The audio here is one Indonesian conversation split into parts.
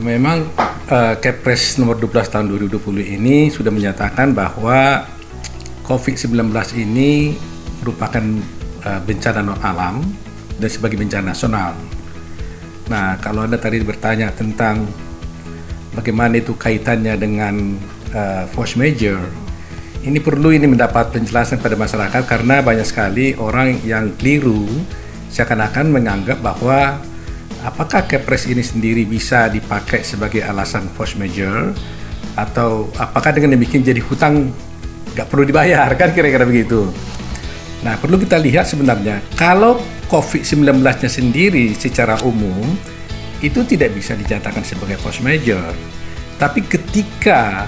memang Kepres nomor 12 tahun 2020 ini sudah menyatakan bahwa COVID-19 ini merupakan bencana non alam dan sebagai bencana nasional. Nah, kalau Anda tadi bertanya tentang bagaimana itu kaitannya dengan force majeure, ini perlu mendapat penjelasan pada masyarakat karena banyak sekali orang yang keliru seakan-akan menganggap bahwa apakah Kepres ini sendiri bisa dipakai sebagai alasan force majeure atau apakah dengan demikian jadi hutang nggak perlu dibayar, kan kira-kira begitu. Nah, perlu kita lihat sebenarnya kalau COVID-19-nya sendiri secara umum itu tidak bisa dinyatakan sebagai force majeure. Tapi ketika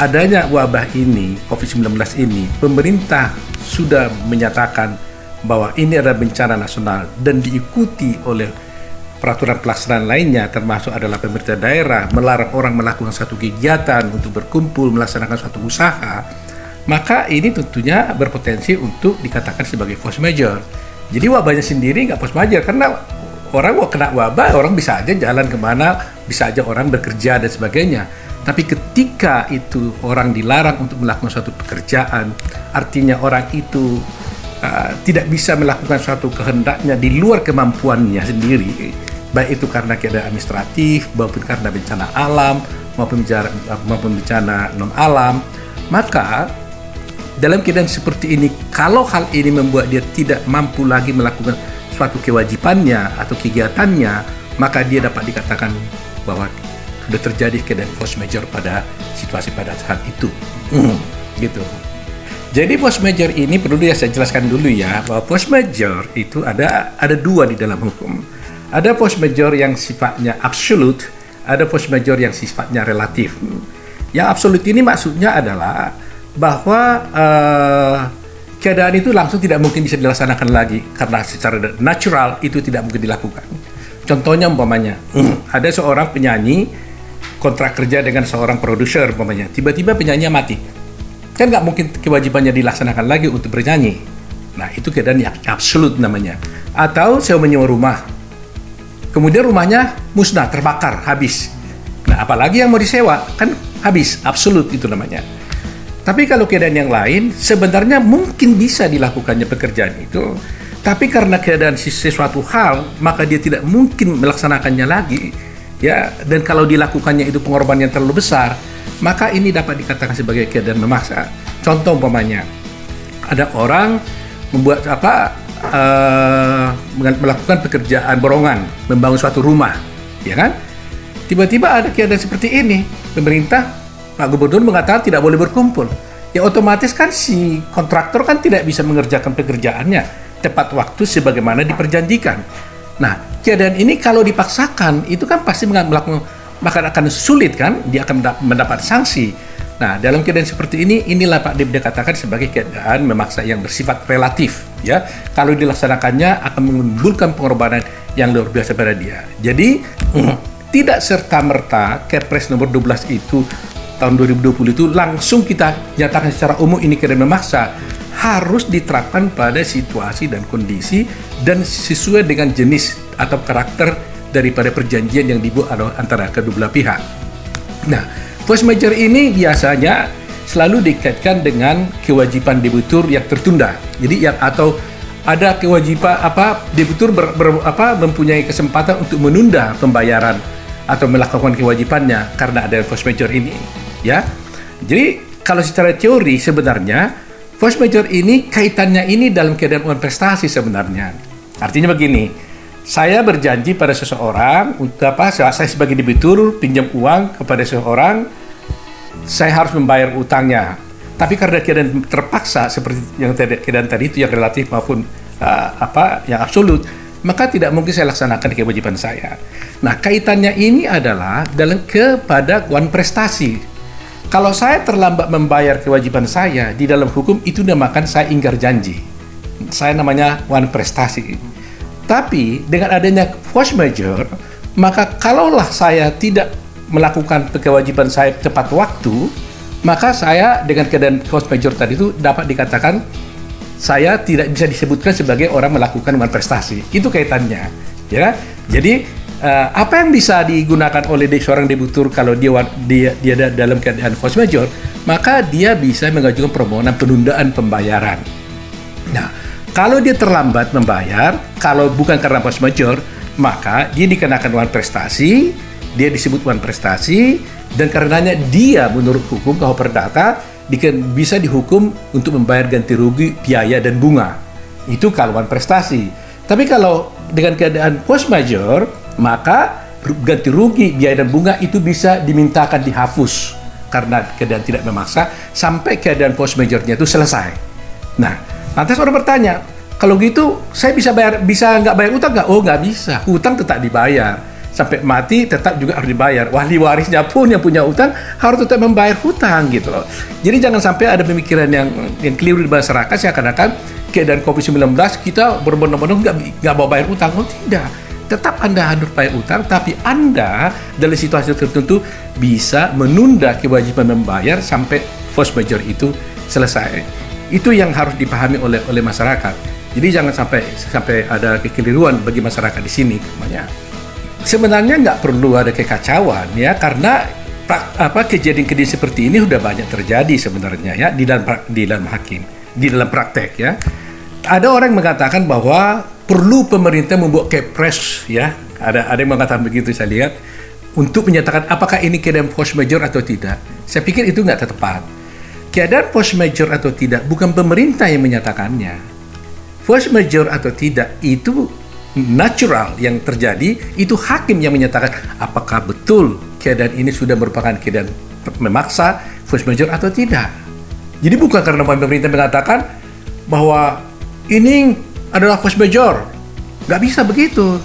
adanya wabah ini, COVID-19 ini, pemerintah sudah menyatakan bahwa ini adalah bencana nasional dan diikuti oleh peraturan pelaksanaan lainnya, termasuk adalah pemerintah daerah melarang orang melakukan suatu kegiatan untuk berkumpul, melaksanakan suatu usaha, maka ini tentunya berpotensi untuk dikatakan sebagai force majeure. Jadi wabahnya sendiri nggak force majeure karena orang mau kena wabah, orang bisa aja jalan kemana, bisa aja orang bekerja dan sebagainya. Tapi ketika itu orang dilarang untuk melakukan suatu pekerjaan, artinya orang itu tidak bisa melakukan suatu kehendaknya di luar kemampuannya sendiri, baik itu karena keadaan administratif, maupun karena bencana alam, maupun bencana non alam, maka dalam keadaan seperti ini, kalau hal ini membuat dia tidak mampu lagi melakukan suatu kewajibannya atau kegiatannya, maka dia dapat dikatakan bahwa sudah terjadi keadaan force majeure pada situasi pada saat itu. Gitu. Jadi force majeure ini perlu saya jelaskan dulu ya, bahwa force majeure itu ada dua di dalam hukum. Ada force majeure yang sifatnya absolut, ada force majeure yang sifatnya relatif. Yang absolut ini maksudnya adalah bahwa keadaan itu langsung tidak mungkin bisa dilaksanakan lagi karena secara natural itu tidak mungkin dilakukan. Contohnya umpamanya ada seorang penyanyi kontrak kerja dengan seorang produser umpamanya, tiba-tiba penyanyinya mati, kan nggak mungkin kewajibannya dilaksanakan lagi untuk bernyanyi. Nah, itu keadaan yang absolut namanya. Atau saya menyewa rumah, kemudian rumahnya musnah, terbakar, habis. Nah, apalagi yang mau disewa, kan habis, absolut itu namanya. Tapi kalau keadaan yang lain, sebenarnya mungkin bisa dilakukannya pekerjaan itu, tapi karena keadaan sesuatu hal, maka dia tidak mungkin melaksanakannya lagi, ya. Dan kalau dilakukannya itu pengorbanan yang terlalu besar, maka ini dapat dikatakan sebagai keadaan memaksa. Contoh umpamanya, ada orang melakukan pekerjaan borongan, membangun suatu rumah, ya kan? Tiba-tiba ada keadaan seperti ini, pemerintah, Pak Gubernur mengatakan tidak boleh berkumpul. Ya otomatis kan si kontraktor kan tidak bisa mengerjakan pekerjaannya tepat waktu sebagaimana diperjanjikan. Nah, keadaan ini kalau dipaksakan itu kan pasti maka akan sulit kan, dia akan mendapat sanksi. Nah, dalam keadaan seperti ini, inilah Pak dikatakan sebagai keadaan memaksa yang bersifat relatif, ya. Kalau dilaksanakannya akan menimbulkan pengorbanan yang luar biasa pada dia. Jadi, tidak serta-merta Kepres nomor 12 itu tahun 2020 itu langsung kita nyatakan secara umum ini keadaan memaksa. Harus diterapkan pada situasi dan kondisi dan sesuai dengan jenis atau karakter daripada perjanjian yang dibuat antara kedua belah pihak. Nah, force majeure ini biasanya selalu dikaitkan dengan kewajiban debitur yang tertunda. Jadi atau ada kewajiban debitur mempunyai kesempatan untuk menunda pembayaran atau melakukan kewajibannya karena ada force majeure ini, ya. Jadi kalau secara teori sebenarnya force majeure ini kaitannya ini dalam keadaan uang prestasi sebenarnya. Artinya begini, saya berjanji pada seseorang untuk saya sebagai debitur pinjam uang kepada seseorang, saya harus membayar utangnya. Tapi karena keadaan terpaksa seperti yang keadaan tadi itu yang relatif maupun yang absolut, maka tidak mungkin saya laksanakan kewajiban saya. Nah, kaitannya ini adalah kepada uang prestasi. Kalau saya terlambat membayar kewajiban saya di dalam hukum itu dinamakan saya ingkar janji. Saya namanya uang prestasi. Tapi dengan adanya force majeure, maka kalaulah saya tidak melakukan kewajiban saya tepat waktu, maka saya dengan keadaan force majeure tadi itu dapat dikatakan saya tidak bisa disebutkan sebagai orang melakukan uang prestasi. Itu kaitannya, ya. Jadi Apa yang bisa digunakan oleh seorang debitur kalau dia dalam keadaan force majeure, maka dia bisa mengajukan permohonan penundaan pembayaran. Nah, kalau dia terlambat membayar, kalau bukan karena force majeure, maka dia dikenakan uang prestasi, dia disebut uang prestasi, dan karenanya dia menurut hukum KUH Perdata bisa dihukum untuk membayar ganti rugi biaya dan bunga. Itu kalau uang prestasi. Tapi kalau dengan keadaan force majeure, maka ganti rugi biaya dan bunga itu bisa dimintakan dihapus karena keadaan tidak memaksa sampai keadaan force majeure-nya itu selesai. Nah, lantas orang bertanya, kalau gitu saya bisa nggak bayar utang nggak? Oh, nggak bisa. Utang tetap dibayar. Sampai mati tetap juga harus dibayar. Wali warisnya pun yang punya utang harus tetap membayar hutang gitu loh. Jadi jangan sampai ada pemikiran yang keliru di masyarakat seakan-akan keadaan COVID-19 kita berbondong-bondong nggak mau bayar utang. Oh tidak, tetap Anda harus bayar utang, tapi Anda dalam situasi tertentu bisa menunda kewajiban membayar sampai force majeure itu selesai. Itu yang harus dipahami oleh masyarakat. Jadi jangan sampai ada kekeliruan bagi masyarakat di sini namanya. Sebenarnya nggak perlu ada kekacauan ya, karena kejadian-kejadian seperti ini sudah banyak terjadi sebenarnya ya di dalam praktek ya. Ada orang yang mengatakan bahwa perlu pemerintah membuat kepres ya. Ada yang mengatakan begitu, saya lihat, untuk menyatakan apakah ini keadaan force majeure atau tidak. Saya pikir itu nggak tepat. Keadaan force majeure atau tidak bukan pemerintah yang menyatakannya. Force majeure atau tidak itu natural yang terjadi, itu hakim yang menyatakan apakah betul keadaan ini sudah merupakan keadaan memaksa, force majeure atau tidak. Jadi bukan karena pemerintah mengatakan bahwa ini adalah force majeure. Nggak bisa begitu.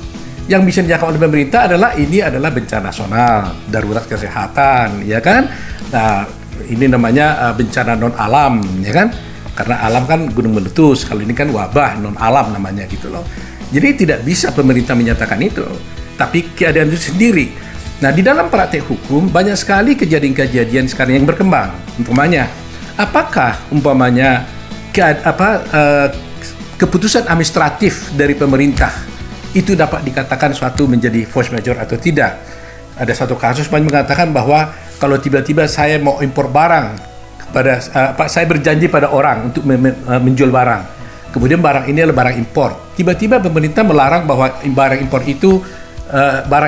Yang bisa dilakukan oleh pemerintah adalah ini adalah bencana nasional, darurat kesehatan, ya kan? Nah, ini namanya bencana non alam, ya kan? Karena alam kan gunung meletus, kalau ini kan wabah non alam namanya gitu loh. Jadi tidak bisa pemerintah menyatakan itu, tapi keadaan itu sendiri. Nah, di dalam praktek hukum banyak sekali kejadian-kejadian sekarang yang berkembang. Umpamanya, apakah keputusan administratif dari pemerintah itu dapat dikatakan suatu menjadi force majeure atau tidak? Ada satu kasus mengatakan bahwa kalau tiba-tiba saya mau impor barang saya berjanji pada orang untuk menjual barang. Kemudian barang ini adalah barang impor. Tiba-tiba pemerintah melarang bahwa barang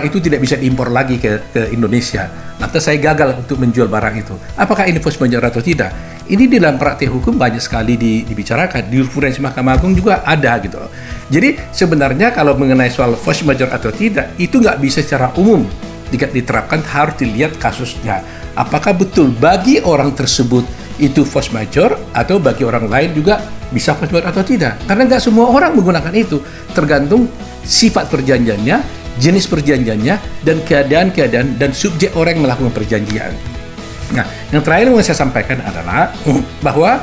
itu tidak bisa diimpor lagi ke Indonesia. Lantas saya gagal untuk menjual barang itu. Apakah ini force majeure atau tidak? Ini di dalam praktik hukum banyak sekali dibicarakan. Di jurisprudensi Mahkamah Agung juga ada gitu. Jadi sebenarnya kalau mengenai soal force majeure atau tidak, itu nggak bisa secara umum diterapkan, harus dilihat kasusnya. Apakah betul bagi orang tersebut itu force majeure atau bagi orang lain juga bisa force majeure atau tidak? Karena nggak semua orang menggunakan itu, tergantung sifat perjanjiannya, jenis perjanjiannya, dan keadaan-keadaan dan subjek orang yang melakukan perjanjian. Nah, yang terakhir yang saya sampaikan adalah bahwa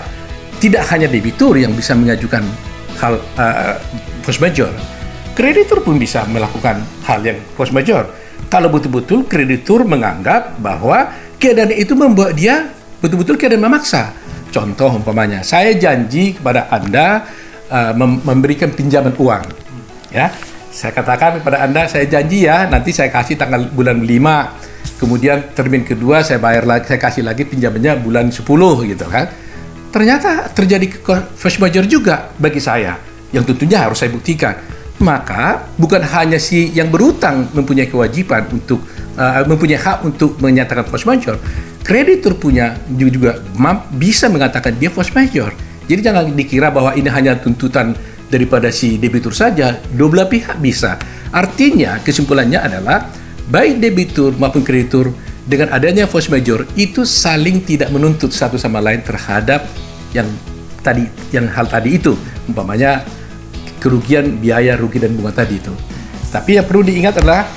tidak hanya debitur yang bisa mengajukan hal force majeure, kreditur pun bisa melakukan hal yang force majeure. Kalau betul-betul kreditur menganggap bahwa keadaan itu membuat dia betul-betul keadaan memaksa. Contoh umpamanya, saya janji kepada Anda memberikan pinjaman uang. Ya, saya katakan kepada Anda, saya janji ya, nanti saya kasih tanggal bulan 5. Kemudian termin kedua saya bayar lagi, saya kasih lagi pinjamannya bulan 10 gitu kan. Ternyata terjadi force majeure juga bagi saya, yang tentunya harus saya buktikan. Maka bukan hanya si yang berutang mempunyai kewajiban untuk mempunyai hak untuk menyatakan force majeure, kreditur punya juga bisa mengatakan dia force majeure. Jadi jangan dikira bahwa ini hanya tuntutan daripada si debitur saja, dua belah pihak bisa. Artinya kesimpulannya adalah baik debitur maupun kreditur dengan adanya force majeure itu saling tidak menuntut satu sama lain terhadap yang hal tadi itu, umpamanya kerugian biaya, rugi dan bunga tadi itu. Tapi yang perlu diingat adalah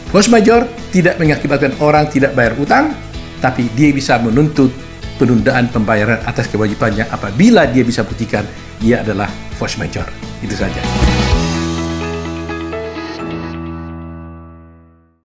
force majeure tidak mengakibatkan orang tidak bayar utang, tapi dia bisa menuntut penundaan pembayaran atas kewajibannya apabila dia bisa buktikan dia adalah force majeure. Itu saja.